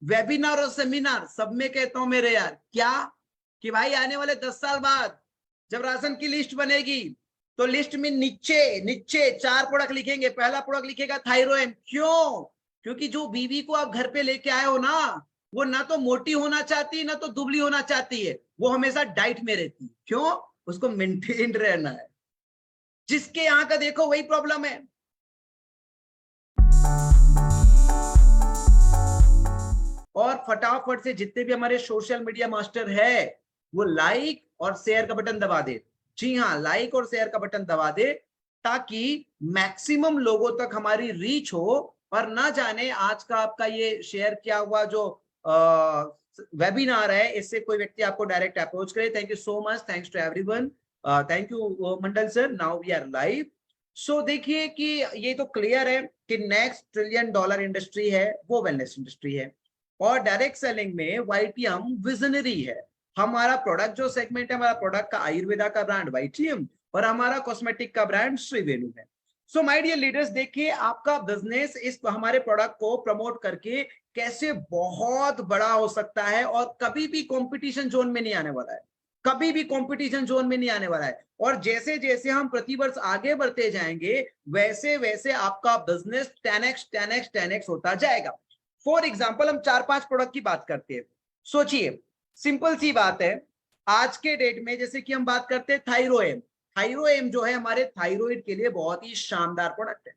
Webinar और seminar सब में कहता हूं मेरे यार, क्या कि भाई आने वाले 10 साल बाद जब राशन की लिस्ट बनेगी तो लिस्ट में नीचे नीचे 4 प्रोडक्ट लिखेंगे। पहला प्रोडक्ट लिखेगा थायरोएम। क्यों? क्योंकि जो बीवी को आप घर पे लेके आए हो ना, वो ना तो मोटी होना चाहती है ना तो दुबली होना चाहती है, वो हमेशा डाइट में रहती है। क्यों? उसको मेंटेन रहना है। जिसके यहां का देखो वही प्रॉब्लम है। और फटाफट से जितने भी हमारे सोशल मीडिया मास्टर है वो लाइक और शेयर का बटन दबा दे। जी हाँ, लाइक और शेयर का बटन दबा दे ताकि मैक्सिमम लोगों तक हमारी रीच हो। और ना जाने आज का आपका ये शेयर किया हुआ जो वेबिनार है, इससे कोई व्यक्ति आपको डायरेक्ट अप्रोच करे। Thank you so much, thanks to everyone, thank you Mandal sir. Now we are live. So देखिए कि ये तो क्लियर है कि नेक्स्ट $1 ट्रिलियन इंडस्ट्री है वो वेलनेस इंडस्ट्री है। और डायरेक्ट सेलिंग में वाईटीएम विजनरी है। हमारा प्रोडक्ट जो सेगमेंट है, हमारा प्रोडक्ट का आयुर्वेदा का ब्रांड वाईटीएम और हमारा कॉस्मेटिक का ब्रांड श्रीवेणु है। सो माय डियर लीडर्स, देखिए आपका बिजनेस इस हमारे प्रोडक्ट को प्रमोट करके कैसे बहुत बड़ा हो सकता है और कभी भी कंपटीशन जोन में नहीं आने वाला है। कभी भी कंपटीशन जोन में नहीं आने वाला है। और जैसे जैसे हम प्रतिवर्ष आगे बढ़ते जाएंगे वैसे वैसे आपका बिजनेस 10x 10x 10x होता जाएगा। फॉर एग्जाम्पल हम 4-5 प्रोडक्ट की बात करते हैं। सोचिए, सिंपल सी बात है, आज के डेट में जैसे कि हम बात करते हैं थायरोएम। थायरोएम जो है हमारे थायराइड के लिए बहुत ही शानदार प्रोडक्ट है।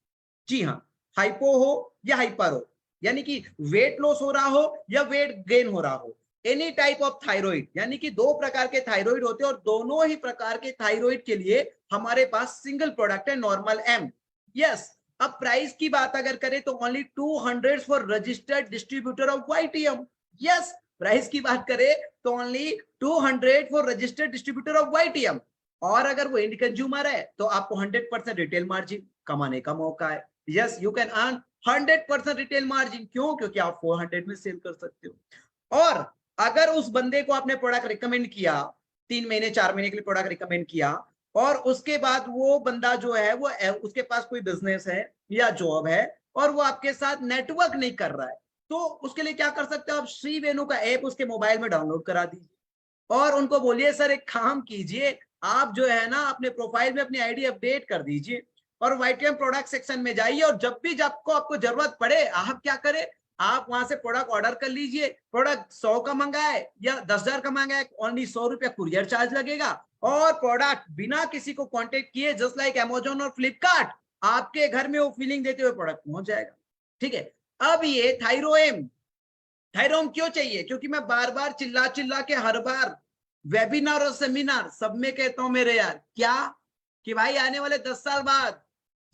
जी हाँ, हाइपो हो या हाइपर हो, यानी कि वेट लॉस हो रहा हो या वेट गेन हो रहा हो, एनी टाइप ऑफ थायराइड, यानी कि 2 प्रकार के थायराइड होते हैं और दोनों ही प्रकार के थायराइड के लिए हमारे पास सिंगल प्रोडक्ट है, नॉर्मल एम। यस। अब प्राइस की बात अगर करें तो only 200 for registered distributor of YTM. Yes, price की बात करें तो only 200 for registered distributor of YTM. और अगर वो इंड कंज्यूमर है तो आपको 100% रिटेल मार्जिन कमाने का मौका है। Yes, you can earn 100% retail margin. क्यों? क्योंकि आप 400 में सेल कर सकते हो। और अगर उस बंदे को आपने प्रोडक्ट रिकमेंड किया, 3 महीने 4 महीने के लिए प्रोडक्ट रिकमेंड किया, और उसके बाद वो बंदा जो है वो उसके पास कोई बिजनेस है या जॉब है और वो आपके साथ नेटवर्क नहीं कर रहा है, तो उसके लिए क्या कर सकते हो आप? श्रीवेणु का ऐप उसके मोबाइल में डाउनलोड करा दीजिए और उनको बोलिए सर एक काम कीजिए, आप जो है ना अपने प्रोफाइल में अपनी आईडी अपडेट कर दीजिए और वाईटीएम प्रोडक्ट सेक्शन में जाइए और जब भी आपको जरूरत पड़े आप क्या करें, आप वहां से प्रोडक्ट ऑर्डर कर लीजिए। प्रोडक्ट 100 का मंगाए या 10,000 का मंगाए, ओनली 100 रुपया कुरियर चार्ज लगेगा और प्रोडक्ट बिना किसी को कांटेक्ट किए, जस्ट लाइक अमेजोन और फ्लिपकार्ट, आपके घर में वो फीलिंग देते हुए प्रोडक्ट पहुंच जाएगा। ठीक है। अब ये थायरोएम, थायरोम क्यों चाहिए? क्योंकि मैं बार बार चिल्ला चिल्ला के हर बार वेबिनार और सेमिनार सब में कहता हूं मेरे यार, क्या कि भाई आने वाले 10 साल बाद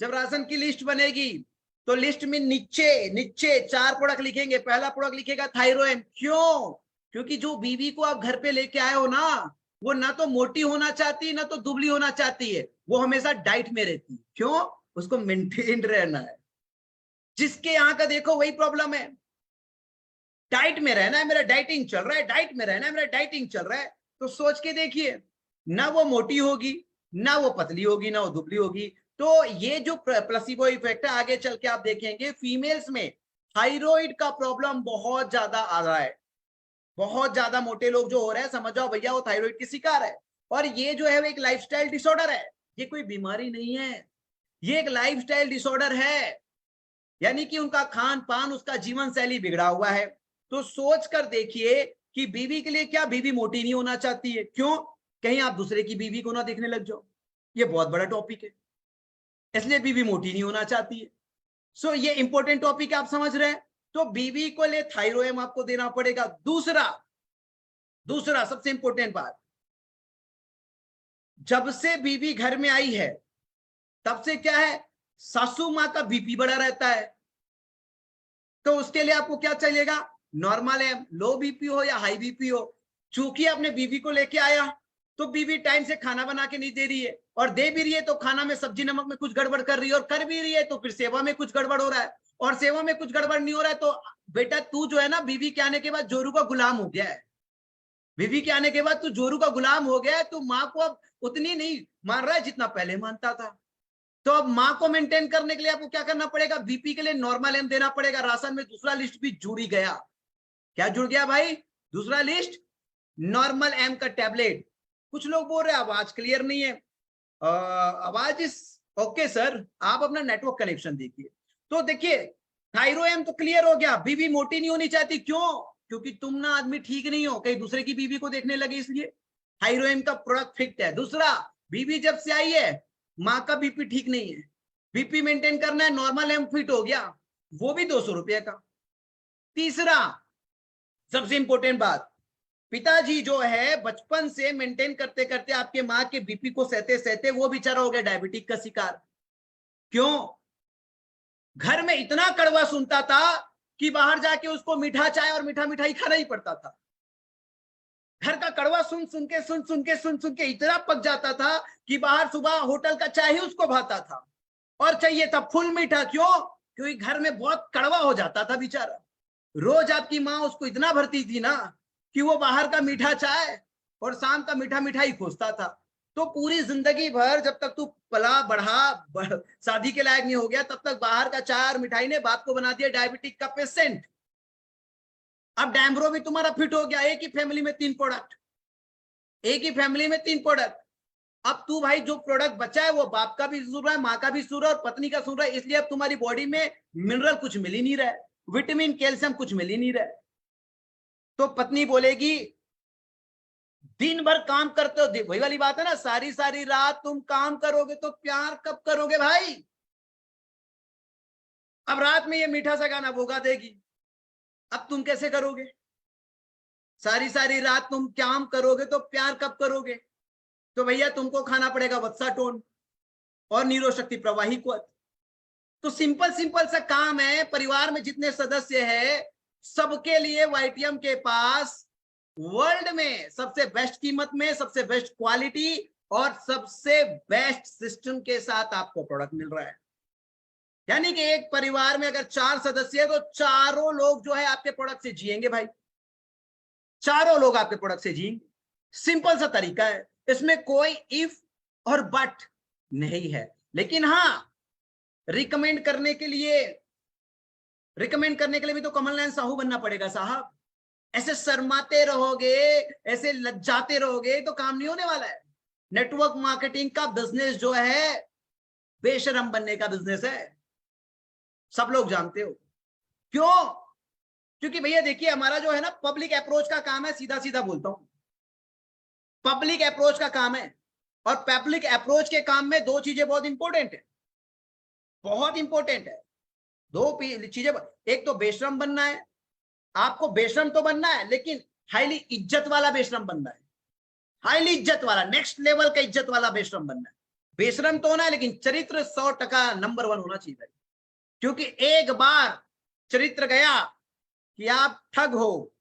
जब राशन की लिस्ट बनेगी तो लिस्ट में नीचे नीचे 4 प्रोडक्ट लिखेंगे। पहला प्रोडक्ट लिखेगा थायरोएम। क्यों? क्योंकि जो बीवी को आप घर पे लेके आए हो ना, वो ना तो मोटी होना चाहती है ना तो दुबली होना चाहती है, वो हमेशा डाइट में रहती है। क्यों? उसको मेंटेन रहना है। जिसके यहां का देखो वही प्रॉब्लम है। डाइट में रहना है, मेरा डाइटिंग चल रहा है, डाइट में रहना है, मेरा डाइटिंग चल रहा है। तो सोच के देखिए, ना वो मोटी होगी, ना वो पतली होगी, ना वो दुबली होगी। तो ये जो प्लेसिबो इफेक्ट है, आगे चल के आप देखेंगे फीमेल्स में थायराइड का प्रॉब्लम बहुत ज्यादा आ रहा है। बहुत ज्यादा मोटे लोग जो हो रहे हैं, समझ जाओ भैया वो थायराइड की शिकार है। और ये जो है वो एक लाइफस्टाइल डिसऑर्डर है, ये कोई बीमारी नहीं है, ये एक लाइफस्टाइल डिसऑर्डर है। यानी कि उनका खान पान, उसका जीवन शैली बिगड़ा हुआ है। तो सोच कर देखिए कि बीवी के लिए क्या बीवी मोटी नहीं होना चाहती है? क्यों? कहीं आप दूसरे की बीवी को ना देखने लग जाओ, ये बहुत बड़ा टॉपिक है, इसलिए बीवी मोटी नहीं होना चाहती है। सो ये इंपॉर्टेंट टॉपिक है, आप समझ रहे हैं? तो बीवी को लिए थायरोएम आपको देना पड़ेगा। दूसरा दूसरा सबसे इंपॉर्टेंट बात, जब से बीवी घर में आई है तब से क्या है, सासू मां का बीपी बढ़ा रहता है। तो उसके लिए आपको क्या चलेगा? नॉर्मल है, लो बीपी हो या हाई बीपी हो, चूंकि आपने बीवी को लेके आया तो बीवी टाइम से खाना बना के नहीं दे रही है, और दे भी रही है तो खाना में सब्जी नमक में कुछ गड़बड़ कर रही है, और कर भी रही है तो फिर सेवा में कुछ गड़बड़ हो रहा है, और सेवा में कुछ गड़बड़ नहीं हो रहा है तो बेटा तू जो है ना बीवी के आने के बाद जोरू का गुलाम हो गया है। बीवी के आने के बाद तू जोरू का गुलाम हो गया है, तू माँ को अब उतनी नहीं मान रहा है जितना पहले मानता था। तो अब माँ को मेंटेन करने के लिए आपको क्या करना पड़ेगा? बीपी के लिए नॉर्मल एम देना पड़ेगा। राशन में दूसरा लिस्ट भी जुड़ ही गया। क्या जुड़ गया भाई? दूसरा लिस्ट नॉर्मल एम का टैबलेट। कुछ लोग बोल रहे हैं आवाज क्लियर नहीं है। आवाज इस ओके सर, आप अपना नेटवर्क कनेक्शन देखिए। तो देखिए थायरो एम तो क्लियर हो गया, बीबी मोटी नहीं होनी चाहती, क्यों? क्योंकि तुम ना आदमी ठीक नहीं हो, कहीं दूसरे की बीबी को देखने लगे, इसलिए थायरो एम का प्रोडक्ट फिट है। दूसरा, बीबी जब से आई है माँ का बीपी ठीक नहीं है, बीपी मेंटेन करना है, नॉर्मल एम फिट हो गया, वो भी 200 रुपये का। तीसरा सबसे इंपॉर्टेंट बात, पिताजी जो है बचपन से मेंटेन करते करते आपके माँ के बीपी को सहते सहते वो बेचारा हो गया डायबिटिक का शिकार। क्यों? घर में इतना कड़वा सुनता था कि बाहर जाके उसको मीठा चाय और मीठा मिठाई खाना ही पड़ता था। घर का कड़वा सुन सुन के इतना पक जाता था कि बाहर सुबह होटल का चाय ही उसको भाता था और चाहिए था फुल मीठा। क्यों? क्योंकि घर में बहुत कड़वा हो जाता था बेचारा। रोज आपकी माँ उसको इतना भरती थी ना कि वो बाहर का मीठा चाय और शाम का मीठा मिठाई खोजता था। तो पूरी जिंदगी भर जब तक तू पला बढ़ा शादी के लायक नहीं हो गया, तब तक बाहर का चाय और मिठाई ने बाप को बना दिया डायबिटिक का पेशेंट। अब डैमरो भी तुम्हारा फिट हो गया, एक ही फैमिली में 3 प्रोडक्ट, एक ही फैमिली में 3 प्रोडक्ट। अब तू भाई जो प्रोडक्ट बचा है वो बाप का भी सुन रहा है, माँ का भी सुन रहा है और पत्नी का सुन रहा है, इसलिए अब तुम्हारी बॉडी में मिनरल कुछ मिल ही नहीं रहा है, विटामिन कैल्शियम कुछ मिल ही नहीं रहा है। तो पत्नी बोलेगी दिन भर काम करते हो, वही वाली बात है ना, सारी सारी रात तुम काम करोगे तो प्यार कब करोगे भाई? अब रात में ये मीठा सा गाना वो गा देगी, अब तुम कैसे करोगे? सारी सारी रात तुम काम करोगे तो प्यार कब करोगे? तो भैया तुमको खाना पड़ेगा वत्साटोन और नीरो शक्ति प्रवाही को। तो सिंपल सिंपल सा काम है, परिवार में जितने सदस्य है सबके लिए वाईटीएम के पास वर्ल्ड में सबसे बेस्ट कीमत में, सबसे बेस्ट क्वालिटी और सबसे बेस्ट सिस्टम के साथ आपको प्रोडक्ट मिल रहा है। यानी कि एक परिवार में अगर 4 सदस्य है तो चारों लोग जो है आपके प्रोडक्ट से जिएंगे भाई, चारों लोग आपके प्रोडक्ट से जिएंगे। सिंपल सा तरीका है, इसमें कोई इफ और बट नहीं है। लेकिन हाँ, रिकमेंड करने के लिए भी तो कमल नयन साहू बनना पड़ेगा साहब। ऐसे शर्माते रहोगे, ऐसे लज्जाते रहोगे तो काम नहीं होने वाला है। नेटवर्क मार्केटिंग का बिजनेस जो है बेशरम बनने का बिजनेस है, सब लोग जानते हो। क्यों? क्योंकि भैया देखिए हमारा जो है ना पब्लिक अप्रोच का काम है, सीधा सीधा बोलता हूं, पब्लिक अप्रोच का काम है। और पब्लिक अप्रोच के काम में 2 चीजें बहुत इंपॉर्टेंट है, बहुत इंपॉर्टेंट है। 2 चीजें, एक तो बेशरम बनना है, आपको बेशरम तो बनना है लेकिन हाईली इज्जत वाला बेशरम बनना है, हाईली इज्जत वाला, नेक्स्ट लेवल का इज्जत वाला बेशरम बनना है। बेशरम तो होना है लेकिन चरित्र 100% नंबर 1 होना चाहिए भाई। क्योंकि एक बार चरित्र गया कि आप ठग हो,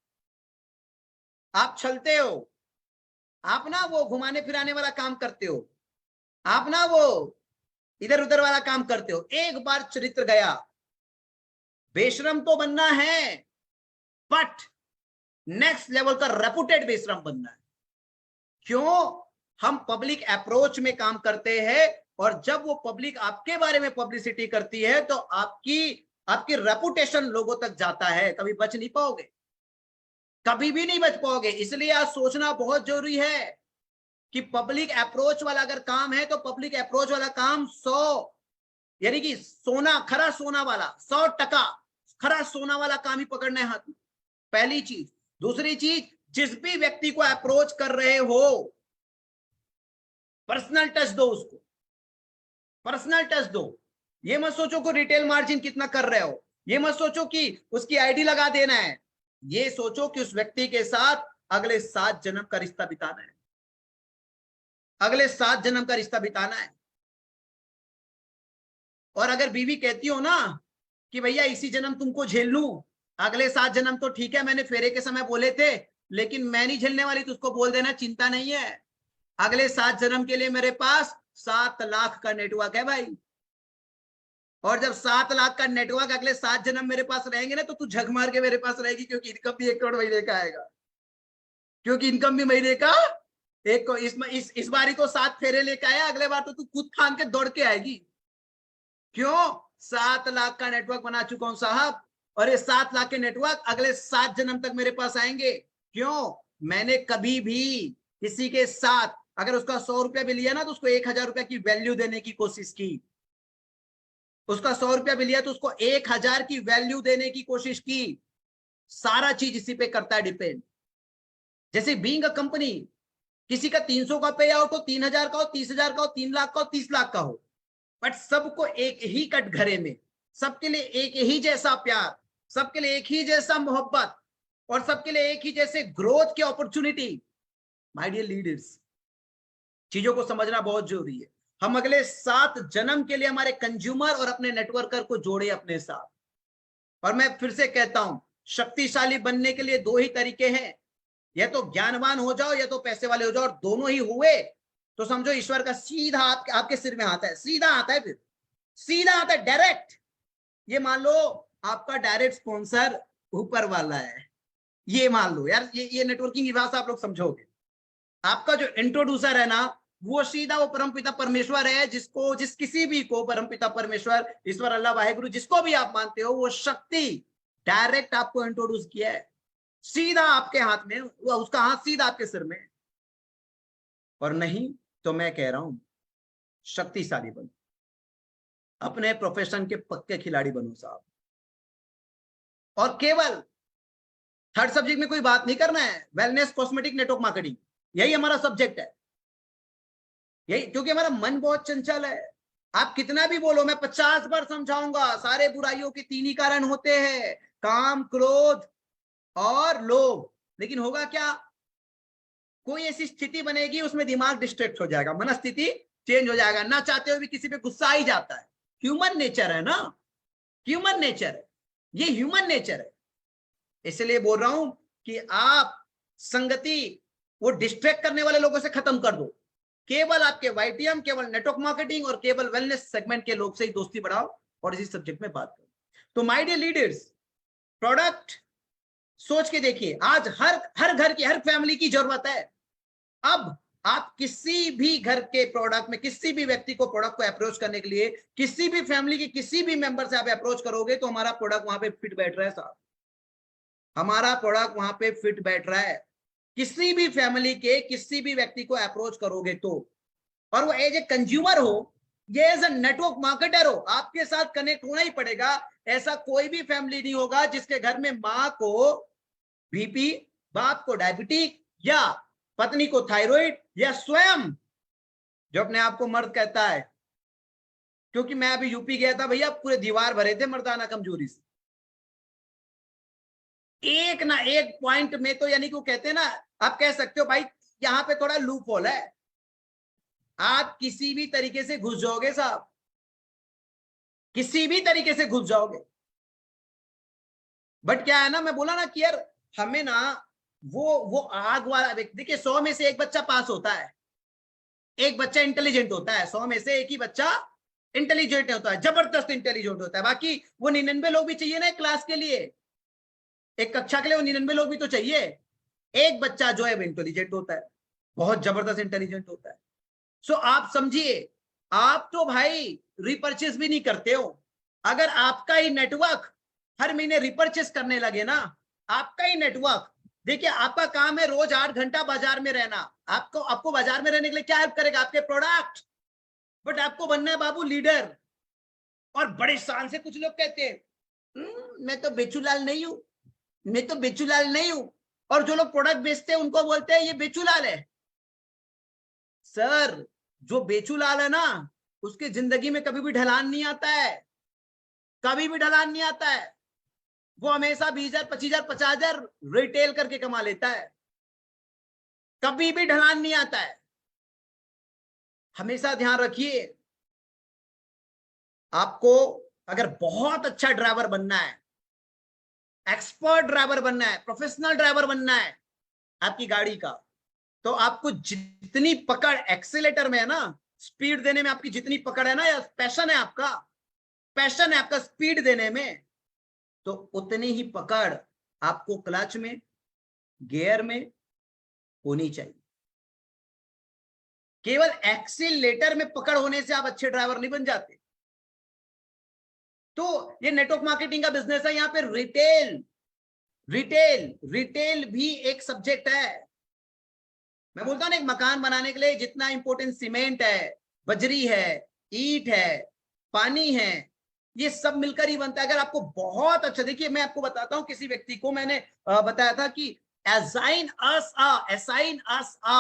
आप छलते हो, आप ना वो घुमाने फिराने वाला काम करते हो, आप ना वो इधर उधर वाला काम करते हो, एक बार चरित्र गया, बेशरम तो बनना है बट नेक्स्ट लेवल का रेपुटेड बेशरम बनना है। क्यों? हम पब्लिक अप्रोच में काम करते हैं और जब वो पब्लिक आपके बारे में पब्लिसिटी करती है तो आपकी रेपुटेशन लोगों तक जाता है, कभी बच नहीं पाओगे, कभी भी नहीं बच पाओगे। इसलिए आज सोचना बहुत जरूरी है कि पब्लिक अप्रोच वाला अगर काम है तो पब्लिक अप्रोच वाला काम 100 यानी कि सोना, खरा सोना वाला 100% खरा सोना वाला काम ही पकड़ना है हाथ में, पहली चीज। दूसरी चीज, जिस भी व्यक्ति को अप्रोच कर रहे हो पर्सनल टच दो उसको, पर्सनल टच दो। ये मत सोचो कि रिटेल मार्जिन कितना कर रहे हो, ये मत सोचो कि उसकी आईडी लगा देना है, ये सोचो कि उस व्यक्ति के साथ अगले 7 जन्म का रिश्ता बिताना है, अगले 7 जन्म का रिश्ता बिताना है। और अगर बीवी कहती हो ना कि भैया इसी जन्म तुमको झेल लूं, अगले 7 जन्म तो ठीक है, मैंने फेरे के समय बोले थे लेकिन मैं नहीं झेलने वाली, तो उसको बोल देना चिंता नहीं है, अगले 7 जन्म के लिए मेरे पास 7 लाख का नेटवर्क है भाई। और जब 7 लाख का नेटवर्क अगले 7 जन्म मेरे पास रहेंगे ना तो तू झक मार के मेरे पास रहेगी, क्योंकि इनकम भी 1 करोड़ महीने का आएगा, क्योंकि इनकम भी महीने का एक को इस बारी तो 7 फेरे लेके आया, अगले बार तो तू खुद फान के दौड़ के आएगी। क्यों? 7 लाख का नेटवर्क बना चुका हूं साहब और ये 7 लाख के नेटवर्क अगले 7 जन्म तक मेरे पास आएंगे। क्यों? मैंने कभी भी किसी के साथ अगर उसका 100 रुपया भी लिया ना तो उसको 1000 रुपया की वैल्यू देने की कोशिश की। उसका 100 रुपया भी लिया तो उसको 1000 की वैल्यू देने की कोशिश की। सारा चीज इसी पे करता है डिपेंड। जैसे बीइंग अ कंपनी, किसी का 300 का पे आउट हो, 3000 का हो, 30,000 का हो, 3 लाख का हो, 30 लाख का हो, बट सबको एक ही कटघरे में, सबके लिए एक ही जैसा प्यार, सबके लिए एक ही जैसा मोहब्बत और सबके लिए एक ही जैसे ग्रोथ की अपॉर्चुनिटी। माय डियर लीडर्स, चीजों को समझना बहुत जरूरी है। हम अगले 7 जन्म के लिए हमारे कंज्यूमर और अपने नेटवर्कर को जोड़े अपने साथ। और मैं फिर से कहता हूं, शक्तिशाली बनने के लिए 2 ही तरीके हैं, या तो ज्ञानवान हो जाओ या तो पैसे वाले हो जाओ। और दोनों ही हुए तो समझो ईश्वर का सीधा आपके सिर में आता है, सीधा आता है, फिर सीधा आता है डायरेक्ट। ये मान लो आपका डायरेक्ट स्पॉन्सर ऊपर वाला है, ये मान लो यार, ये नेटवर्किंग की भाषा आप लोग समझोगे। आपका जो इंट्रोड्यूसर है ना, वो सीधा वो परमपिता परमेश्वर है, जिसको जिस किसी भी को परमपिता परमेश्वर, ईश्वर, अल्लाह, वाहेगुरु, जिसको भी आप मानते हो, वो शक्ति डायरेक्ट आपको इंट्रोड्यूस किया है, सीधा आपके हाथ में, उसका हाथ सीधा आपके सिर में। और नहीं तो मैं कह रहा हूं, शक्तिशाली बनो, अपने प्रोफेशन के पक्के खिलाड़ी बनो साहब। और केवल थर्ड सब्जेक्ट में कोई बात नहीं करना है, वेलनेस, कॉस्मेटिक, नेटवर्क मार्केटिंग, यही हमारा सब्जेक्ट है। यही, क्योंकि हमारा मन बहुत चंचल है। आप कितना भी बोलो, मैं 50 बार समझाऊंगा, सारे बुराइयों के 3 ही कारण होते हैं, काम, क्रोध और लोभ। लेकिन होगा क्या? कोई ऐसी स्थिति बनेगी उसमें दिमाग डिस्ट्रैक्ट हो जाएगा, मनस्थिति चेंज हो जाएगा, ना चाहते हुए भी किसी पे गुस्सा ही जाता है। ह्यूमन नेचर है ना, ह्यूमन नेचर है, ये ह्यूमन नेचर है। इसलिए बोल रहा हूं कि आप संगति वो डिस्ट्रैक्ट करने वाले लोगों से खत्म कर दो। केवल आपके वाईटीएम, केवल नेटवर्क मार्केटिंग और केवल वेलनेस सेगमेंट के लोग से ही दोस्ती बढ़ाओ और इसी सब्जेक्ट में बात करो। तो माय डियर लीडर्स, प्रोडक्ट सोच के देखिए, आज हर घर की, हर फैमिली की जरूरत है। अब आप किसी भी घर के प्रोडक्ट में, किसी भी व्यक्ति को प्रोडक्ट को अप्रोच करने के लिए, किसी भी फैमिली के किसी भी मेंबर से आप अप्रोच करोगे तो हमारा प्रोडक्ट वहां पे फिट बैठ रहा है साहब, हमारा प्रोडक्ट वहां पे फिट बैठ रहा है। किसी भी फैमिली के किसी भी व्यक्ति को अप्रोच करोगे तो, और वो एज ए कंज्यूमर हो, ये एज ए नेटवर्क मार्केटर हो, आपके साथ कनेक्ट होना ही पड़ेगा। ऐसा कोई भी फैमिली नहीं होगा जिसके घर में मां को बीपी, बाप को डायबिटीज, या पत्नी को थायराइड, या स्वयं जो अपने आप को मर्द कहता है, क्योंकि मैं अभी यूपी गया था भैया, पूरे दीवार भरे थे मर्दाना कमजोरी से। एक ना एक पॉइंट में तो, यानी कि वो कहते हैं ना, आप कह सकते हो भाई यहां पे थोड़ा लूप होल है, आप किसी भी तरीके से घुस जाओगे साहब, किसी भी तरीके से घुस जाओगे। बट क्या है ना, मैं बोला ना कि यार हमें ना वो आग वाला, देखिए 100 में से एक बच्चा पास होता है, एक बच्चा इंटेलिजेंट होता है, 100 में से एक ही बच्चा इंटेलिजेंट होता है, जबरदस्त इंटेलिजेंट होता है। बाकी वो 99 लोग भी चाहिए ना एक क्लास के लिए, एक कक्षा के लिए वो 99 लोग भी तो चाहिए। एक बच्चा जो है इंटेलिजेंट होता है, बहुत जबरदस्त इंटेलिजेंट होता है। सो आप समझिए, आप तो भाई रिपर्चेस भी नहीं करते हो। अगर आपका ही नेटवर्क हर महीने रिपर्चेस करने लगे ना, आपका ही नेटवर्क, देखिए आपका काम है रोज 8 घंटा बाजार में रहना, आपको बाजार में रहने के लिए क्या हेल्प करेगा? आपके प्रोडक्ट। बट आपको बनना है बाबू लीडर। और बड़े शान से कुछ लोग कहते हैं मैं तो बेचूलाल नहीं हूं, मैं तो बेचूलाल नहीं हूं। और जो लोग प्रोडक्ट बेचते हैं उनको बोलते हैं ये बेचूलाल है। सर, जो बेचूलाल है ना, उसकी जिंदगी में कभी भी ढलान नहीं आता है, कभी भी ढलान नहीं आता है। वो हमेशा 20,000, 25,000, 50,000 रिटेल करके कमा लेता है, कभी भी ढलान नहीं आता है। हमेशा ध्यान रखिए, आपको अगर बहुत अच्छा ड्राइवर बनना है, एक्सपर्ट ड्राइवर बनना है, प्रोफेशनल ड्राइवर बनना है आपकी गाड़ी का, तो आपको जितनी पकड़ एक्सीलेटर में है ना, स्पीड देने में आपकी जितनी पकड़ है ना, या पैशन है आपका, पैशन है आपका स्पीड देने में, तो उतनी ही पकड़ आपको क्लच में, गियर में होनी चाहिए। केवल एक्सीलेटर में पकड़ होने से आप अच्छे ड्राइवर नहीं बन जाते। तो ये नेटवर्क मार्केटिंग का बिजनेस है। यहाँ पे रिटेल भी एक सब्जेक्ट है। मैं बोलता हूं ना, एक मकान बनाने के लिए जितना इंपॉर्टेंट सीमेंट है, बजरी है, ईंट है, पानी है, ये सब मिलकर ही बनता है। अगर आपको बहुत अच्छा, देखिए मैं आपको बताता हूं, किसी व्यक्ति को मैंने बताया था कि असाइन अस अ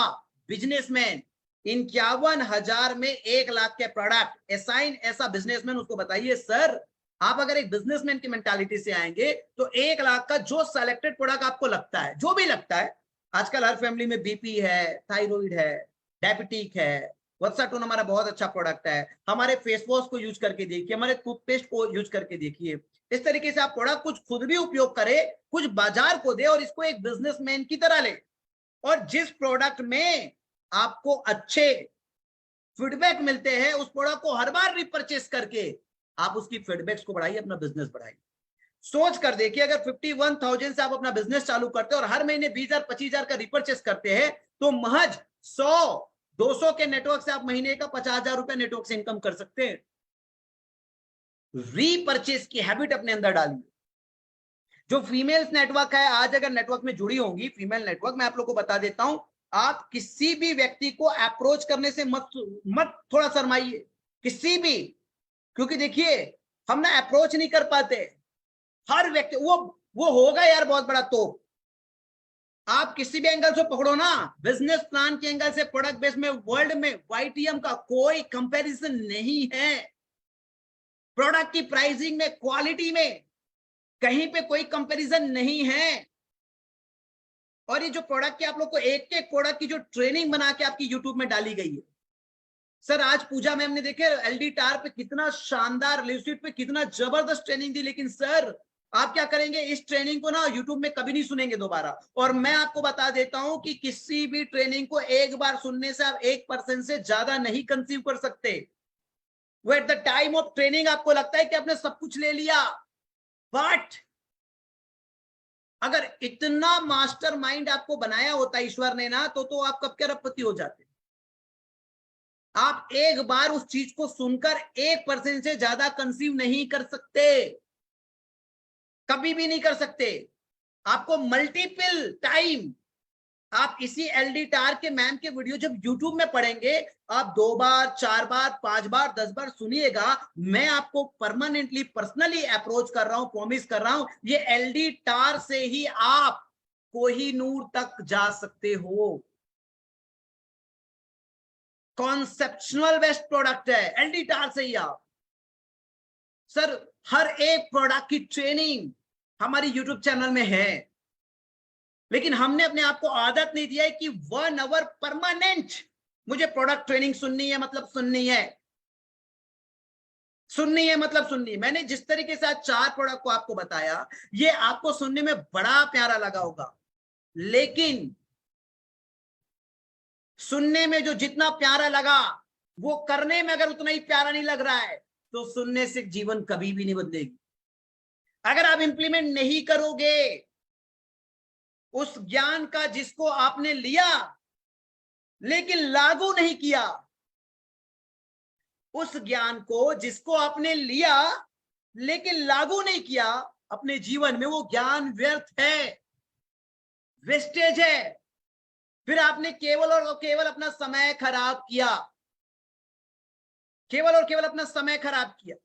बिजनेसमैन, 51,000 में 1 लाख के प्रोडक्ट। असाइन ऐसा बिजनेसमैन, उसको बताइए सर, आप अगर एक बिजनेसमैन की मेंटालिटी से आएंगे तो 1 लाख का जो सेलेक्टेड प्रोडक्ट आपको लगता है, जो भी लगता है, आजकल हर फैमिली में बीपी है, थायराइड है, डायबिटिक है, वर्साटोन हमारा बहुत अच्छा प्रोडक्ट है। हमारे फेस वॉश को यूज करके देखिए, हमारे टूथपेस्ट को यूज करके देखिए। इस तरीके से आप प्रोडक्ट कुछ खुद भी उपयोग करें, कुछ बाजार को दे और इसको एक बिजनेसमैन की तरह ले। और जिस प्रोडक्ट में आपको अच्छे फीडबैक मिलते हैं, उस प्रोडक्ट को हर बार रिपर्चेस करके आप उसकी फीडबैक्स को बढ़ाइए, अपना बिजनेस बढ़ाइए। सोच कर देखिए, अगर 51,000 से आप अपना बिजनेस चालू करते हैं और हर महीने 20,000 25,000 का रिपर्चेस करते हैं, तो महज 100-200 के नेटवर्क से आप महीने का 50,000 रुपए नेटवर्क से इनकम कर सकते हैं। रीपर्चेस की हैबिट अपने अंदर डालिए। जो फीमेल्स नेटवर्क है, आज अगर नेटवर्क में जुड़ी होंगी फीमेल नेटवर्क, मैं आप लोगों को बता देता हूं, आप किसी भी व्यक्ति को अप्रोच करने से मत थोड़ा शर्माइए, किसी भी। क्योंकि देखिए, हम ना अप्रोच नहीं कर पाते, हर व्यक्ति वो होगा यार बहुत बड़ा। तो आप किसी भी एंगल से पकड़ो ना, बिजनेस प्लान के एंगल से, प्रोडक्ट बेस में, वर्ल्ड में वाईटीएम का कोई कंपैरिजन नहीं है। प्रोडक्ट की प्राइसिंग में, क्वालिटी में कहीं पे कोई कंपैरिजन नहीं है। और ये जो प्रोडक्ट की आप लोग को एक एक प्रोडक्ट की जो ट्रेनिंग बना के आपकी यूट्यूब में डाली गई है, सर आज पूजा मैम ने देखे एलडी टार पे कितना शानदार, लिवस्ट्रीट पे कितना जबरदस्त ट्रेनिंग दी, लेकिन सर आप क्या करेंगे, इस ट्रेनिंग को ना यूट्यूब में कभी नहीं सुनेंगे दोबारा। और मैं आपको बता देता हूं कि किसी भी ट्रेनिंग को एक बार सुनने से आप 1% से ज्यादा नहीं कंसीव कर सकते। वो at the time of training आपको लगता है कि आपने सब कुछ ले लिया, बट अगर इतना मास्टर माइंड आपको बनाया होता ईश्वर ने ना, तो आप कब के अरबपति हो जाते। आप एक बार उस चीज को सुनकर 1% से ज्यादा कंसीव नहीं कर सकते, कभी भी नहीं कर सकते। आपको मल्टीपल टाइम आप इसी एलडी टार के मैम के वीडियो जब यूट्यूब में पढ़ेंगे, आप 2 बार 4 बार 5 बार 10 बार सुनिएगा। मैं आपको परमानेंटली पर्सनली अप्रोच कर रहा हूं, प्रॉमिस कर रहा हूं, ये एलडी टार से ही आप कोहिनूर तक जा सकते हो। कॉन्सेप्चुअल बेस्ट प्रोडक्ट है, एलडी टार से ही आप। सर हर एक प्रोडक्ट की ट्रेनिंग हमारी यूट्यूब चैनल में है, लेकिन हमने अपने आप को आदत नहीं दिया है कि 1 आवर परमानेंट मुझे प्रोडक्ट ट्रेनिंग सुननी है, मतलब सुननी है, सुननी है मतलब सुननी है। मैंने जिस तरीके से आज 4 प्रोडक्ट को आपको बताया, ये आपको सुनने में बड़ा प्यारा लगा होगा, लेकिन सुनने में जो जितना प्यारा लगा, वो करने में अगर उतना ही प्यारा नहीं लग रहा है, तो सुनने से जीवन कभी भी नहीं बदलेगी। अगर आप इंप्लीमेंट नहीं करोगे उस ज्ञान का जिसको आपने लिया लेकिन लागू नहीं किया, उस ज्ञान को जिसको आपने लिया लेकिन लागू नहीं किया अपने जीवन में, वो ज्ञान व्यर्थ है, वेस्टेज है। फिर आपने केवल और केवल अपना समय खराब किया, केवल और केवल अपना समय खराब किया।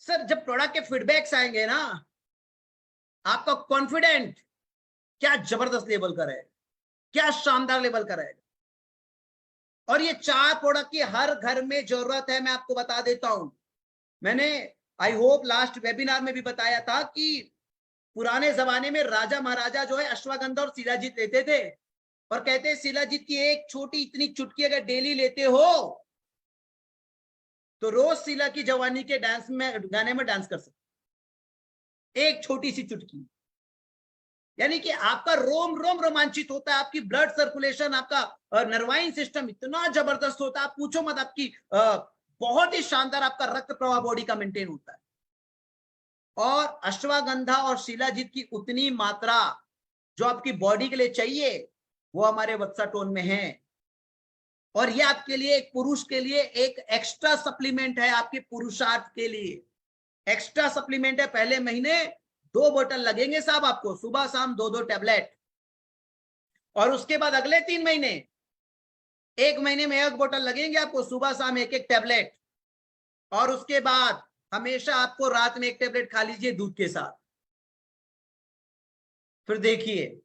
सर जब प्रोडक्ट के फीडबैक्स आएंगे ना, आपका कॉन्फिडेंट क्या जबरदस्त लेवल का रहेगा, क्या शानदार लेवल का रहेगा। और ये 4 प्रोडक्ट की हर घर में जरूरत है। मैं आपको बता देता हूं, मैंने आई होप लास्ट वेबिनार में भी बताया था कि पुराने जमाने में राजा महाराजा जो है अश्वगंधा और शिलाजीत लेते थे, और कहते हैं शिलाजीत की एक छोटी इतनी चुटकी अगर डेली लेते हो तो रोज शीला की जवानी के डांस में, गाने में डांस कर सकते, एक छोटी सी चुटकी। यानी कि आपका रोम रोम रोमांचित होता है, आपकी ब्लड सर्कुलेशन, आपका नर्वाइन सिस्टम इतना जबरदस्त होता है, आप पूछो मत। आपकी बहुत ही शानदार आपका रक्त प्रवाह बॉडी का मेंटेन होता है। और अश्वगंधा और शिलाजीत की उतनी मात्रा जो आपकी बॉडी के लिए चाहिए, वो हमारे वत्साटोन में है। और ये आपके लिए, एक पुरुष के लिए एक एक्स्ट्रा सप्लीमेंट है, आपके पुरुषार्थ के लिए। एक्स्ट्रा सप्लीमेंट है, पहले महीने 2 बोतल लगेंगे साहब आपको, सुबह शाम 2-2 टैबलेट, और उसके बाद अगले 3 महीने 1 महीने में 1 बोतल लगेंगे आपको, सुबह शाम 1-1 टैबलेट, और उसके बाद हमेशा आपको रात में 1 टैबलेट खा लीजिए दूध के साथ। फिर देखिए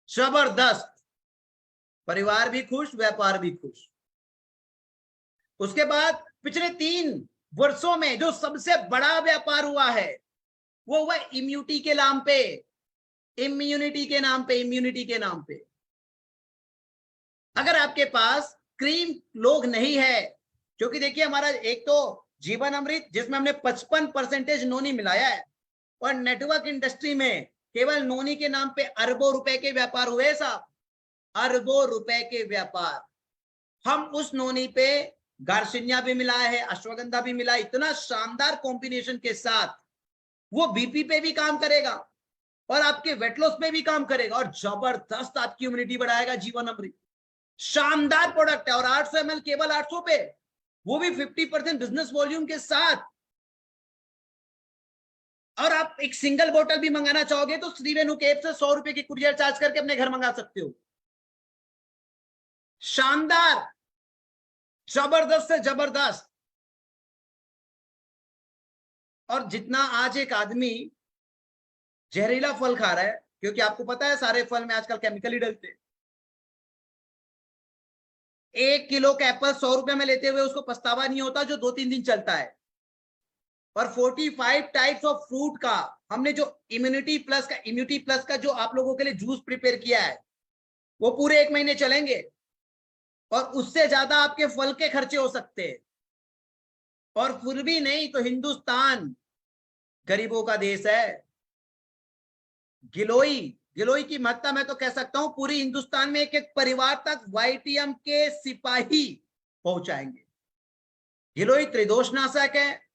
जबरदस्त, परिवार भी खुश, व्यापार भी खुश। उसके बाद पिछले 3 वर्षों में जो सबसे बड़ा व्यापार हुआ है वो हुआ इम्यूनिटी के नाम पे, इम्यूनिटी के नाम पे, इम्यूनिटी के नाम पे। अगर आपके पास क्रीम लोग नहीं है, क्योंकि देखिए हमारा एक तो जीवन अमृत जिसमें हमने 55% नोनी मिलाया है, और नेटवर्क इंडस्ट्री में केवल नोनी के नाम पे अरबों रुपए के व्यापार हुए साहब, अरबों रुपए के व्यापार। हम उस नोनी पे गार्सिनिया भी मिला है, अश्वगंधा भी मिला, इतना शानदार कॉम्बिनेशन के साथ वो बीपी पे भी काम करेगा और आपके वेट लॉस पे भी काम करेगा, और जबरदस्त आपकी इम्यूनिटी बढ़ाएगा जीवन अमृत। शानदार प्रोडक्ट है, और 800 ml केवल 800 पे, वो भी 50% बिजनेस वॉल्यूम के साथ। और आप एक सिंगल बोतल भी मंगाना चाहोगे तो श्रीवेणु के ऐप से 100 रुपए की कुरियर चार्ज करके अपने घर मंगा सकते हो। शानदार, जबरदस्त से जबरदस्त। और जितना आज एक आदमी जहरीला फल खा रहा है, क्योंकि आपको पता है सारे फल में आजकल केमिकल ही डलते हैं, 1 किलो का एप्पल 100 रुपए में लेते हुए उसको पछतावा नहीं होता, जो 2-3 दिन चलता है। और 45 टाइप्स ऑफ फ्रूट का हमने जो इम्यूनिटी प्लस का जो आप लोगों के लिए जूस प्रिपेयर किया है, वो पूरे 1 महीने चलेंगे, और उससे ज्यादा आपके फल के खर्चे हो सकते हैं। और फिर भी नहीं तो हिंदुस्तान गरीबों का देश है। गिलोई, गिलोई की महत्ता मैं तो कह सकता हूं पूरी हिंदुस्तान में एक एक परिवार तक वाईटीएम के सिपाही पहुंचाएंगे। गिलोई त्रिदोषनाशक है।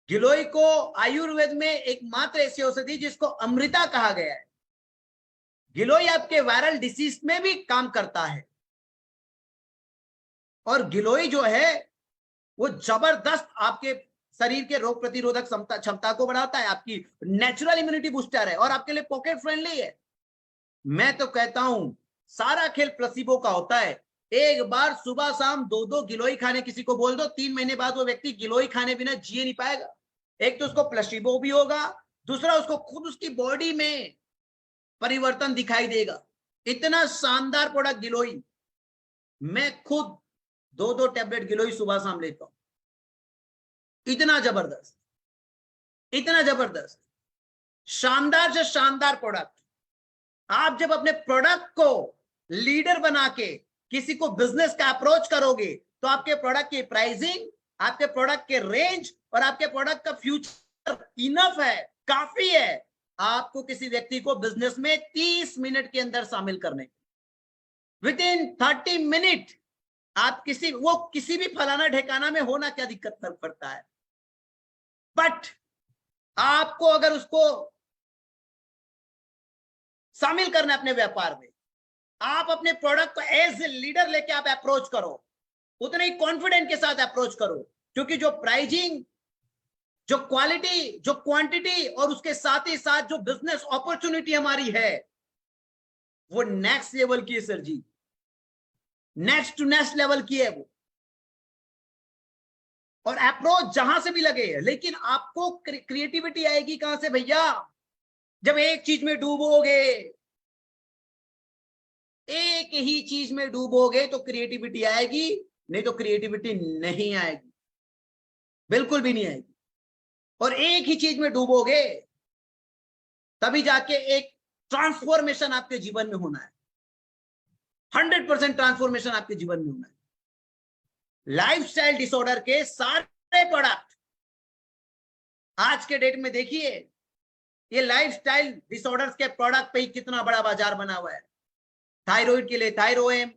गिलोई को आयुर्वेद में एकमात्र ऐसी औषधि जिसको अमृता कहा गया है। गिलोई आपके वायरल डिसीज में भी काम करता है, और गिलोई जो है वो जबरदस्त आपके शरीर के रोग प्रतिरोधक क्षमता को बढ़ाता है, आपकी नेचुरल इम्यूनिटी बूस्टर है, और आपके लिए पॉकेट फ्रेंडली है। मैं तो कहता हूं सारा खेल प्लेसिबो का होता है। एक बार सुबह शाम 2-2 गिलोई खाने किसी को बोल दो, 3 महीने बाद वो व्यक्ति गिलोई खाने बिना जिए नहीं पाएगा। एक तो उसको प्लेसिबो भी होगा, दूसरा उसको खुद उसकी बॉडी में परिवर्तन दिखाई देगा। इतना शानदार प्रोडक्ट गिलोई, मैं खुद 2-2 टैबलेट गिलोई सुबह शाम लेता हूं। इतना जबरदस्त, इतना जबरदस्त, शानदार से शानदार प्रोडक्ट। आप जब अपने प्रोडक्ट को लीडर बना के किसी को बिजनेस का अप्रोच करोगे, तो आपके प्रोडक्ट की प्राइसिंग, आपके प्रोडक्ट के रेंज और आपके प्रोडक्ट का फ्यूचर इनफ है, काफी है आपको किसी व्यक्ति को बिजनेस में 30 मिनट के अंदर शामिल करने। विद इन 30 मिनट आप किसी भी फलाना ठिकाना में होना क्या दिक्कत पड़ता है, बट आपको अगर उसको शामिल करना है अपने व्यापार में, आप अपने प्रोडक्ट को एज ए लीडर लेके आप अप्रोच करो, उतने ही कॉन्फिडेंट के साथ अप्रोच करो, क्योंकि जो प्राइसिंग, जो क्वालिटी, जो क्वांटिटी और उसके साथ ही साथ जो बिजनेस अपॉर्चुनिटी हमारी है वो नेक्स्ट लेवल की है sir ji, next to next level की है वो। और अप्रोच जहां से भी लगे, लेकिन आपको क्रिएटिविटी आएगी कहां से भैया? जब एक चीज में डूबोगे, एक ही चीज में डूबोगे तो क्रिएटिविटी आएगी, नहीं तो क्रिएटिविटी नहीं आएगी, बिल्कुल भी नहीं आएगी। और एक ही चीज में डूबोगे तभी जाके एक ट्रांसफॉर्मेशन आपके जीवन में होना है, 100% ट्रांसफॉर्मेशन आपके जीवन में होना है। लाइफस्टाइल डिसऑर्डर के सारे प्रोडक्ट आज के डेट में देखिए, ये लाइफस्टाइल डिसऑर्डर्स के प्रोडक्ट पे ही कितना बड़ा बाजार बना हुआ है। थायराइड के लिए थायरोएम,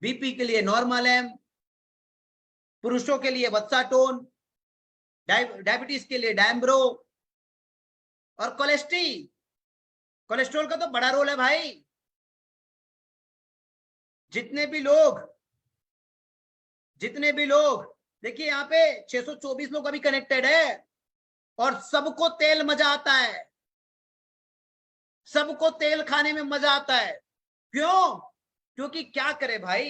बीपी के लिए नॉर्मल एम, पुरुषों के लिए वत्साटोन, डायबिटीज के लिए डैम्ब्रो, और कोलेस्ट्रॉल का तो बड़ा रोल है भाई। जितने भी लोग देखिए यहाँ पे 624 लोग अभी कनेक्टेड है, और सबको तेल मजा आता है, सबको तेल खाने में मजा आता है। क्यों? क्योंकि क्या करे भाई,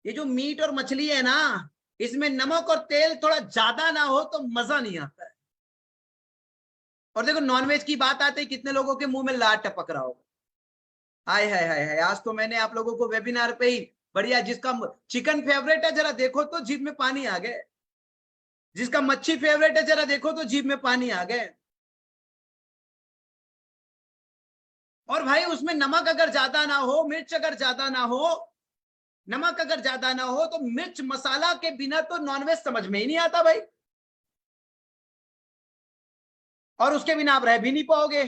ये जो मीट और मछली है ना, इसमें नमक और तेल थोड़ा ज्यादा ना हो तो मजा नहीं आता है। और देखो नॉनवेज की बात आते ही कितने लोगों के मुंह में लार टपक रहा होगा। हाय हाय हाय हाय, आज तो मैंने आप लोगों को वेबिनार पे ही बढ़िया, जिसका चिकन फेवरेट है जरा देखो तो जीभ में पानी आ गए, जिसका मच्छी फेवरेट है जरा देखो तो जीभ में पानी आ गए। और भाई उसमें नमक अगर ज्यादा ना हो, मिर्च अगर ज्यादा ना हो, नमक अगर ज्यादा ना हो तो मिर्च मसाला के बिना तो नॉनवेज समझ में ही नहीं आता भाई, और उसके बिना आप रह भी नहीं पाओगे।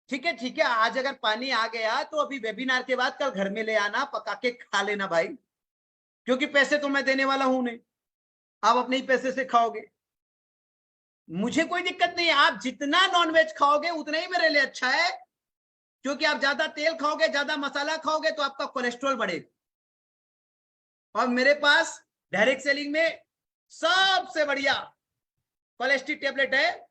ठीक है ठीक है, आज अगर पानी आ गया तो अभी वेबिनार के बाद कल घर में ले आना, पका के खा लेना भाई, क्योंकि पैसे तो मैं देने वाला हूं नहीं, आप अपने ही पैसे से खाओगे। मुझे कोई दिक्कत नहीं है, आप जितना नॉनवेज खाओगे उतना ही मेरे लिए अच्छा है, क्योंकि आप ज्यादा तेल खाओगे, ज्यादा मसाला खाओगे तो आपका कोलेस्ट्रॉल बढ़ेगा। और मेरे पास डायरेक्ट सेलिंग में सबसे बढ़िया कोलेस्ट्रॉल टेबलेट है,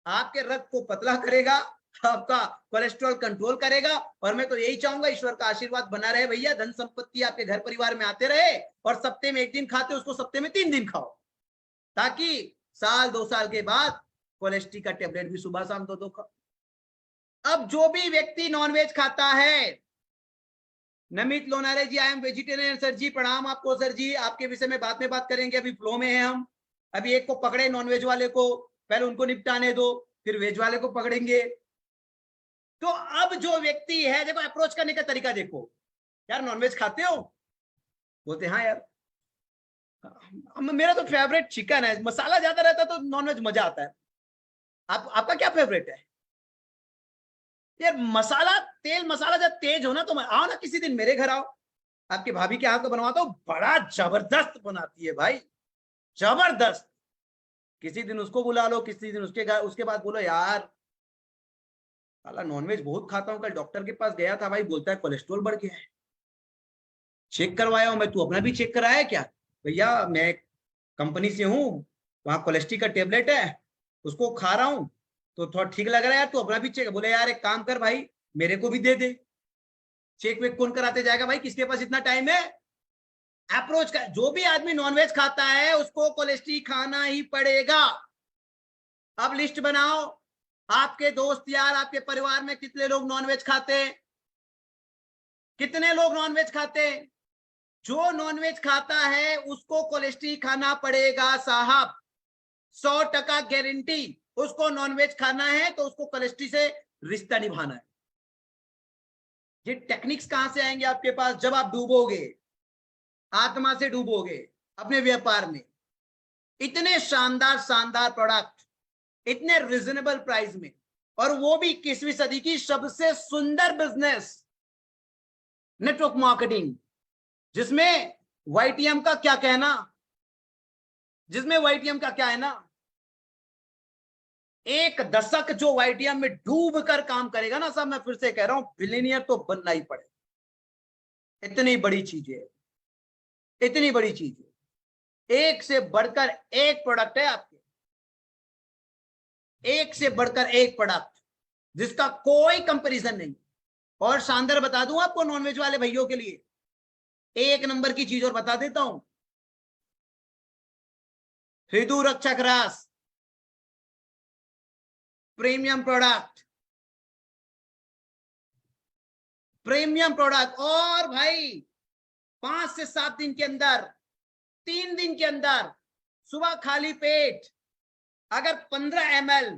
आपके रक्त को पतला करेगा, आपका कोलेस्ट्रॉल कंट्रोल करेगा। और मैं तो यही चाहूंगा, ईश्वर का आशीर्वाद बना रहे भैया, धन संपत्ति आपके घर परिवार में आते रहे, और सप्ते में 1 दिन खाते उसको सप्ते में 3 दिन खाओ, ताकि साल 2 साल के बाद कोलेस्ट्रॉल का टेबलेट भी सुबह शाम 2-2 खाओ। अब जो भी व्यक्ति नॉनवेज खाता है, नमित लोनारे जी, आई एम वेजिटेरियन सर जी, प्रणाम आपको सर जी, आपके विषय में बाद में बात करेंगे, अभी फ्लो में है हम। अभी एक को पकड़े नॉनवेज वाले को, पहले उनको निपटाने दो, फिर वेज वाले को पकड़ेंगे। तो अब जो व्यक्ति है, देखो अप्रोच करने का तरीका देखो, यार नॉनवेज खाते हो? बोलते हाँ यार, मेरा तो फेवरेट चिकन है, मसाला ज्यादा रहता तो नॉनवेज मजा आता है। आपका क्या फेवरेट है? यार मसाला, तेल मसाला जब तेज हो ना तो आओ ना किसी दिन मेरे घर आओ, आपकी भाभी के हाथ को बनवाता हूँ, बड़ा जबरदस्त बनाती है भाई, जबरदस्त। किसी दिन उसको बुला लो, किसी दिन उसके बाद बोलो यार साला नॉनवेज बहुत खाता हूँ, कल डॉक्टर के पास गया था भाई, बोलता है कोलेस्ट्रॉल बढ़ गया है, चेक करवाया हूं मैं, तू अपना भी चेक कराया क्या? भैया मैं कंपनी से हूँ, वहां कोलेस्ट्रॉल का टेबलेट है, उसको खा रहा हूँ तो थोड़ा ठीक लग रहा है यार, तू अपना भी चेक। बोले यार एक काम कर भाई, मेरे को भी दे दे, चेक वेक कौन कराते जाएगा भाई, किसके पास इतना टाइम है? अप्रोच का, जो भी आदमी नॉनवेज खाता है उसको कोलेस्ट्रॉल खाना ही पड़ेगा। अब लिस्ट बनाओ, आपके दोस्त यार, आपके परिवार में कितने लोग नॉनवेज खाते हैं, कितने लोग नॉनवेज खाते हैं? जो नॉनवेज खाता है उसको कोलेस्ट्रॉल खाना पड़ेगा साहब, 100% गारंटी। उसको नॉनवेज खाना है तो उसको कोलेस्ट्रॉल से रिश्ता निभाना है। ये टेक्निक्स कहां से आएंगे आपके पास? जब आप डूबोगे, आत्मा से डूबोगे अपने व्यापार में। इतने शानदार शानदार प्रोडक्ट, इतने रिजनेबल प्राइस में, और वो भी 21वीं सदी की सबसे सुंदर बिजनेस, नेटवर्क मार्केटिंग, जिसमें वाईटीएम का क्या कहना, जिसमें वाईटीएम का क्या है ना, 1 दशक जो वाईटीएम में डूब कर काम करेगा ना साहब, मैं फिर से कह रहा हूं बिलियनियर तो बनना ही पड़ेगा। इतनी बड़ी चीज है, इतनी बड़ी चीज है, एक से बढ़कर एक प्रोडक्ट है आपके, एक से बढ़कर एक प्रोडक्ट जिसका कोई कंपैरिजन नहीं। और शानदार बता दूं आपको नॉनवेज वाले भैयों के लिए, एक नंबर की चीज और बता देता हूं, हृदय रक्षक रास प्रीमियम प्रोडक्ट, प्रीमियम प्रोडक्ट। और भाई 5 से 7 दिन के अंदर, 3 दिन के अंदर, सुबह खाली पेट अगर 15 ml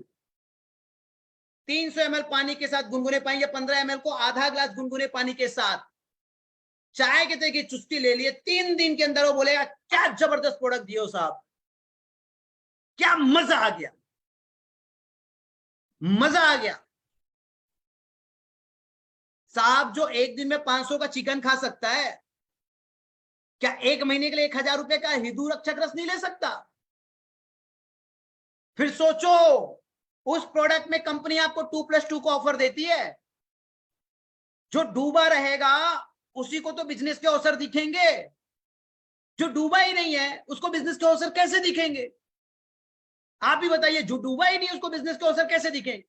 300 ml पानी के साथ गुनगुने पानी, या 15 ml को आधा ग्लास गुनगुने पानी के साथ चाय के तरह की चुस्की ले लिए, 3 दिन के अंदर वो बोलेगा क्या जबरदस्त प्रोडक्ट दियो साहब, क्या मजा आ गया, मजा आ गया साहब। जो एक दिन में 500 का चिकन खा सकता है, क्या 1 महीने के लिए 1000 रुपए का हृदय रक्षक रस नहीं ले सकता? फिर सोचो, उस प्रोडक्ट में कंपनी आपको 2+2 को ऑफर देती है। जो डूबा रहेगा उसी को तो बिजनेस के अवसर दिखेंगे, जो डूबा ही नहीं है उसको बिजनेस के अवसर कैसे दिखेंगे? आप ही बताइए, जो डूबा ही नहीं उसको बिजनेस के अवसर कैसे दिखेंगे?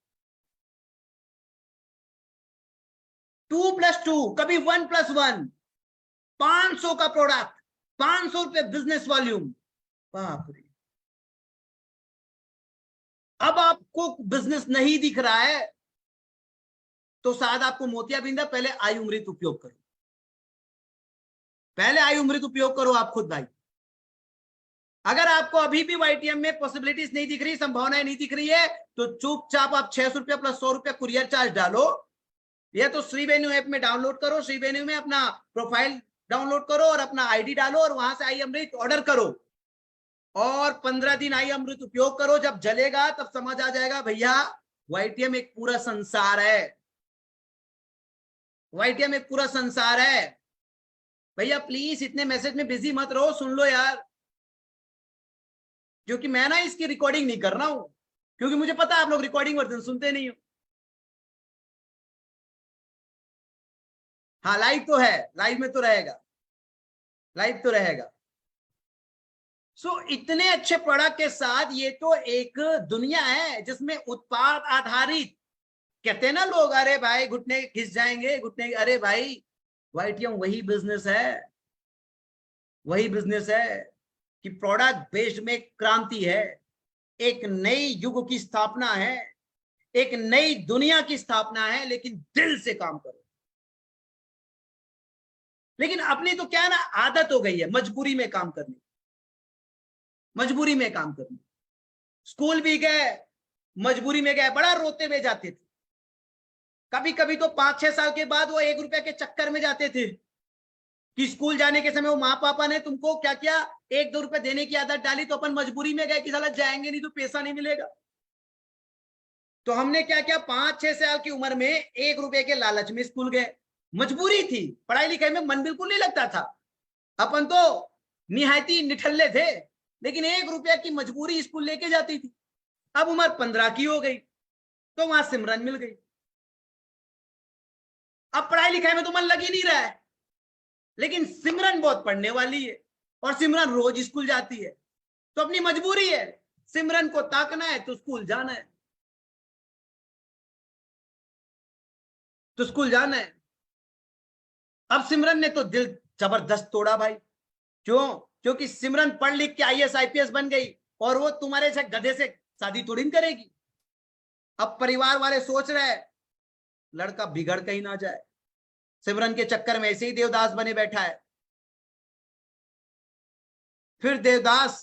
2+2 कभी 1+1, 500 का प्रोडक्ट, 500 रुपए बिजनेस वॉल्यूम, बाप रे। अब आपको बिजनेस नहीं दिख रहा है तो शायद आपको मोतियाबिंद, पहले आयुर्वेद उपयोग करो, पहले आयुर्वेद उपयोग करो आप खुद भाई। अगर आपको अभी भी वाईटीएम में पॉसिबिलिटीज नहीं दिख रही, संभावनाएं नहीं दिख रही है, तो चुपचाप आप 600 रुपया प्लस 100 रुपया कुरियर चार्ज डालो, या तो श्रीवेन्यू ऐप में डाउनलोड करो, श्रीवेन्यू में अपना प्रोफाइल डाउनलोड करो और अपना आईडी डालो और वहां से आई अमृत ऑर्डर करो और 15 दिन आई अमृत उपयोग करो। जब जलेगा तब समझ आ जाएगा भैया वाईटीएम एक पूरा संसार है, वाईटीएम एक पूरा संसार है। भैया प्लीज इतने मैसेज में बिजी मत रहो, सुन लो यार, क्योंकि मैं ना इसकी रिकॉर्डिंग नहीं कर रहा हूं, क्योंकि मुझे पता है आप लोग रिकॉर्डिंग वर्जन सुनते नहीं हो। हाँ लाइव तो है, लाइव में तो रहेगा, लाइव तो रहेगा। सो इतने अच्छे प्रोडक्ट के साथ ये तो एक दुनिया है जिसमें उत्पाद आधारित, कहते हैं ना लोग, अरे भाई घुटने घिस जाएंगे घुटने, अरे भाई वाईटीएम वही बिजनेस है, वही बिजनेस है कि प्रोडक्ट बेस्ड में क्रांति है, एक नई युग की स्थापना है, एक नई दुनिया की स्थापना है, लेकिन दिल से काम करो। लेकिन अपनी तो क्या है ना, आदत हो गई है मजबूरी में काम करने, मजबूरी में काम करने। स्कूल भी गए मजबूरी में गए, बड़ा रोते हुए जाते थे, कभी कभी तो 5-6 साल के बाद वो 1 रुपए के चक्कर में जाते थे कि स्कूल जाने के समय वो माँ पापा ने तुमको क्या किया, 1-2 रुपए देने की आदत डाली, तो अपन मजबूरी में गए कि साला जाएंगे नहीं तो पैसा नहीं मिलेगा। तो हमने क्या किया, 5-6 साल की उम्र में 1 रुपए के लालच में स्कूल गए, मजबूरी थी, पढ़ाई लिखाई में मन बिल्कुल नहीं लगता था, अपन तो निहायती निठल्ले थे, लेकिन 1 रुपया की मजबूरी स्कूल लेके जाती थी। अब उम्र 15 की हो गई तो वहां सिमरन मिल गई, अब पढ़ाई लिखाई में तो मन लग ही नहीं रहा है, लेकिन सिमरन बहुत पढ़ने वाली है और सिमरन रोज स्कूल जाती है, तो अपनी मजबूरी है, सिमरन को ताकना है तो स्कूल जाना है, तो स्कूल जाना है। अब सिमरन ने तो दिल जबरदस्त तोड़ा भाई, क्यों? क्योंकि सिमरन पढ़ लिख के आईएएस आईपीएस बन गई और वो तुम्हारे से गधे से शादी थोड़ी करेगी। अब परिवार वाले सोच रहे हैं लड़का बिगड़ कहीं ना जाए, सिमरन के चक्कर में ऐसे ही देवदास बने बैठा है। फिर देवदास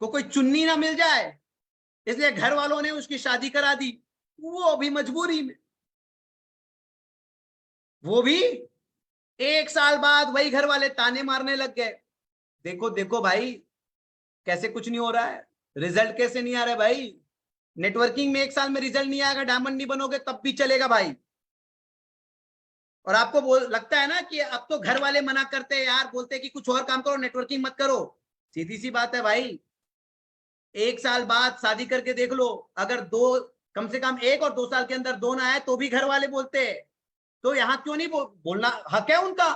को कोई चुन्नी ना मिल जाए, इसलिए घर वालों ने उसकी शादी करा दी, वो भी मजबूरी में। वो भी 1 साल बाद वही घर वाले ताने मारने लग गए, देखो देखो भाई कैसे कुछ नहीं हो रहा है, रिजल्ट कैसे नहीं आ रहा है भाई, नेटवर्किंग में 1 साल में रिजल्ट नहीं आएगा, डायमंड नहीं बनोगे तब भी चलेगा भाई। और आपको लगता है ना कि अब तो घर वाले मना करते हैं यार, बोलते हैं कि कुछ और काम करो, नेटवर्किंग मत करो। सीधी सी बात है भाई, 1 साल बाद शादी करके देख लो, अगर कम से कम 1 और 2 साल के अंदर दो ना आए तो भी घर वाले बोलते हैं, तो यहाँ क्यों नहीं बोलना हक है उनका।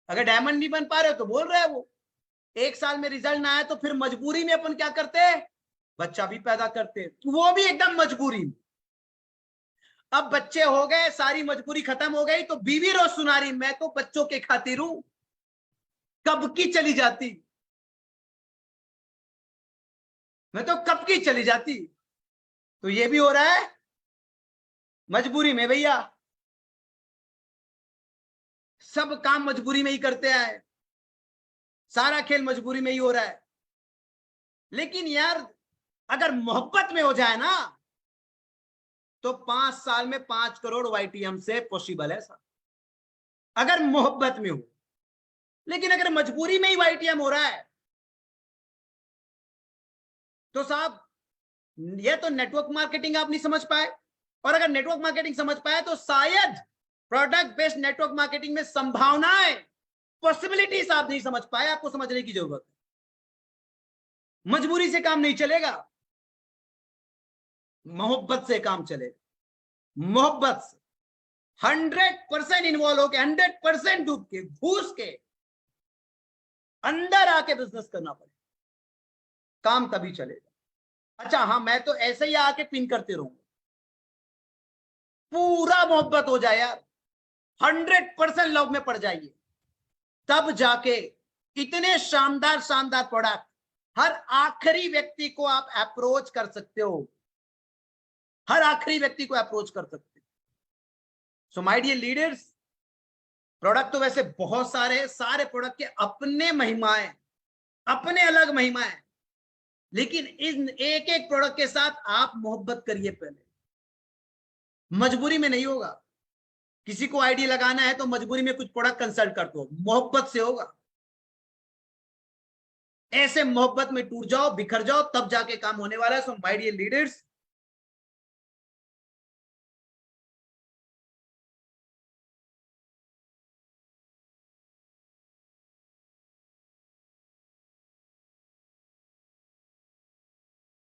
अगर डायमंड नहीं बन पा रहे हो तो बोल रहे हैं वो, 1 साल में रिजल्ट ना आए तो फिर मजबूरी में अपन क्या करते हैं, बच्चा भी पैदा करते हैं, वो भी एकदम मजबूरी में। अब बच्चे हो गए, सारी मजबूरी खत्म हो गई, तो बीवी रोज सुना रही मैं तो बच्चों के खातिर हूं, कब की चली जाती, मैं तो कब की चली जाती। तो ये भी हो रहा है मजबूरी में भैया, सब काम मजबूरी में ही करते आए, सारा खेल मजबूरी में ही हो रहा है। लेकिन यार अगर मोहब्बत में हो जाए ना तो 5 साल में 5 करोड़ वाईटीएम से पॉसिबल है सर, अगर मोहब्बत में हो। लेकिन अगर मजबूरी में ही वाईटीएम हो रहा है तो साहब ये तो नेटवर्क मार्केटिंग आप नहीं समझ पाए, और अगर नेटवर्क मार्केटिंग समझ पाए तो शायद प्रोडक्ट बेस्ड नेटवर्क मार्केटिंग में संभावनाएं, पॉसिबिलिटीज आप नहीं समझ पाए, आपको समझने की जरूरत है। मजबूरी से काम नहीं चलेगा, मोहब्बत से काम चलेगा, मोहब्बत से 100% इन्वॉल्व होकर 100% डूब के घुस के अंदर आके बिजनेस करना पड़ेगा। काम तभी चलेगा। अच्छा हाँ, मैं तो ऐसे ही आके पिन करते रहूंगा, पूरा मोहब्बत हो जाए यार, 100% लव में पड़ जाइए, तब जाके इतने शानदार शानदार प्रोडक्ट हर आखिरी व्यक्ति को आप अप्रोच कर सकते हो, हर आखिरी व्यक्ति को अप्रोच कर सकते हो। So my dear leaders, product तो वैसे बहुत सारे हैं, सारे प्रोडक्ट के अपने महिमाएं, अपने अलग महिमाएं, लेकिन इन एक एक प्रोडक्ट के साथ आप मोहब्बत करिए पहले, मजबूरी में नहीं होगा। किसी को आईडी लगाना है तो मजबूरी में कुछ प्रोडक्ट कंसल्ट कर दो, मोहब्बत से होगा। ऐसे मोहब्बत में टूट जाओ, बिखर जाओ, तब जाके काम होने वाला है। सो माय डियर लीडर्स,